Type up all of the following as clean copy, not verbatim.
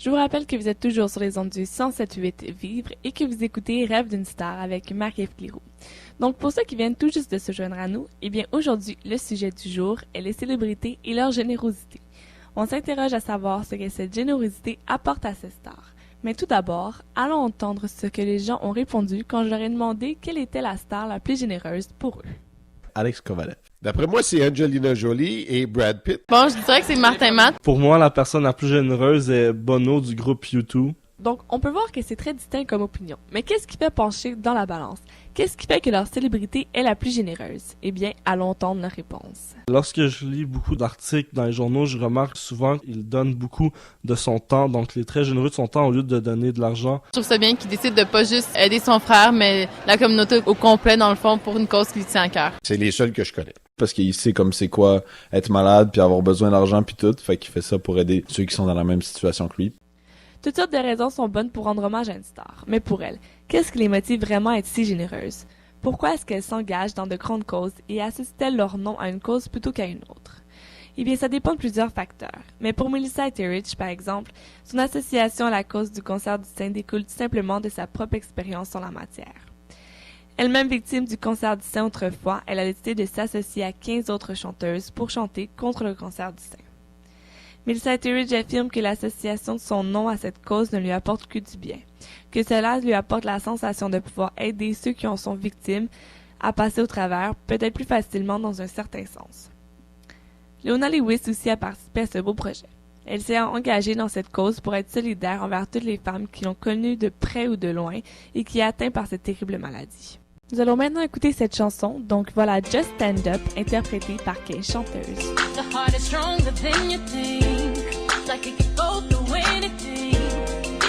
Je vous rappelle que vous êtes toujours sur les ondes du 107.8 Vivre et que vous écoutez Rêve d'une star avec Marie-Ève Cléroux. Donc pour ceux qui viennent tout juste de se joindre à nous, eh bien aujourd'hui, le sujet du jour est les célébrités et leur générosité. On s'interroge à savoir ce que cette générosité apporte à ces stars. Mais tout d'abord, allons entendre ce que les gens ont répondu quand je leur ai demandé quelle était la star la plus généreuse pour eux. Alex Kovalev. D'après moi, c'est Angelina Jolie et Brad Pitt. Bon, je dirais que c'est Martin Matt. Pour moi, la personne la plus généreuse est Bono du groupe U2. Donc, on peut voir que c'est très distinct comme opinion. Mais qu'est-ce qui fait pencher dans la balance? Qu'est-ce qui fait que leur célébrité est la plus généreuse? Eh bien, allons entendre leur réponse. Lorsque je lis beaucoup d'articles dans les journaux, je remarque souvent qu'il donne beaucoup de son temps. Donc, il est très généreux de son temps au lieu de donner de l'argent. Je trouve ça bien qu'il décide de pas juste aider son frère, mais la communauté au complet, dans le fond, pour une cause qui lui tient à cœur. C'est les seuls que je connais. Parce qu'il sait comme c'est quoi être malade puis avoir besoin d'argent puis tout. Fait qu'il fait ça pour aider ceux qui sont dans la même situation que lui. Toutes sortes de raisons sont bonnes pour rendre hommage à une star. Mais pour elle, qu'est-ce qui les motive vraiment à être si généreuses? Pourquoi est-ce qu'elles s'engagent dans de grandes causes et associent-elles leur nom à une cause plutôt qu'à une autre? Eh bien, ça dépend de plusieurs facteurs. Mais pour Melissa Etheridge, par exemple, son association à la cause du cancer du sein découle tout simplement de sa propre expérience en la matière. Elle-même victime du cancer du sein autrefois, elle a décidé de s'associer à 15 autres chanteuses pour chanter contre le cancer du sein. Melissa Etheridge affirme que l'association de son nom à cette cause ne lui apporte que du bien, que cela lui apporte la sensation de pouvoir aider ceux qui en sont victimes à passer au travers, peut-être plus facilement dans un certain sens. Leona Lewis aussi a participé à ce beau projet. Elle s'est engagée dans cette cause pour être solidaire envers toutes les femmes qui l'ont connue de près ou de loin et qui est atteinte par cette terrible maladie. Nous allons maintenant écouter cette chanson, donc voilà Just Stand Up, interprétée par Kay Chanteuse. The heart is stronger than you think, like it could go through anything.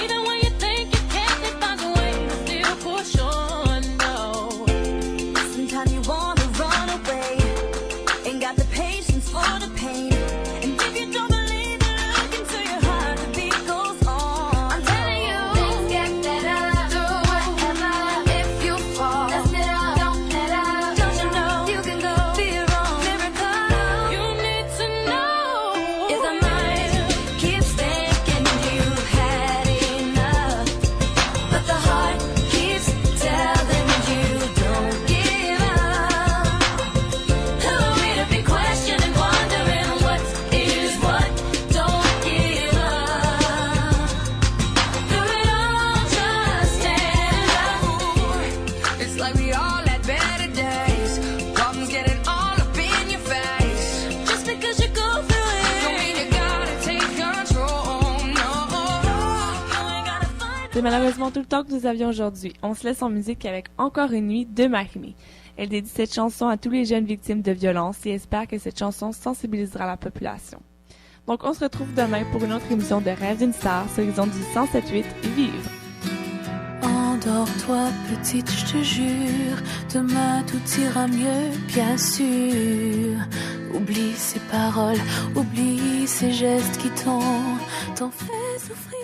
Even when you think you can't, it finds a way to still push on, no. Sometimes you wanna run away, ain't got the patience for the pain. And if you don't believe it, look into your heart, the beat goes on. I'm telling you, things get better, do whatever, if you fall. C'est malheureusement tout le temps que nous avions aujourd'hui. On se laisse en musique avec Encore une nuit de Marie-Mé. Elle dédie cette chanson à tous les jeunes victimes de violences et espère que cette chanson sensibilisera la population. Donc on se retrouve demain pour une autre émission de Rêve d'une star sur les ondes du 107.8 Vivre. Endors-toi petite, je te jure, demain tout ira mieux, bien sûr. Oublie ces paroles, oublie ces gestes qui t'ont fait souffrir.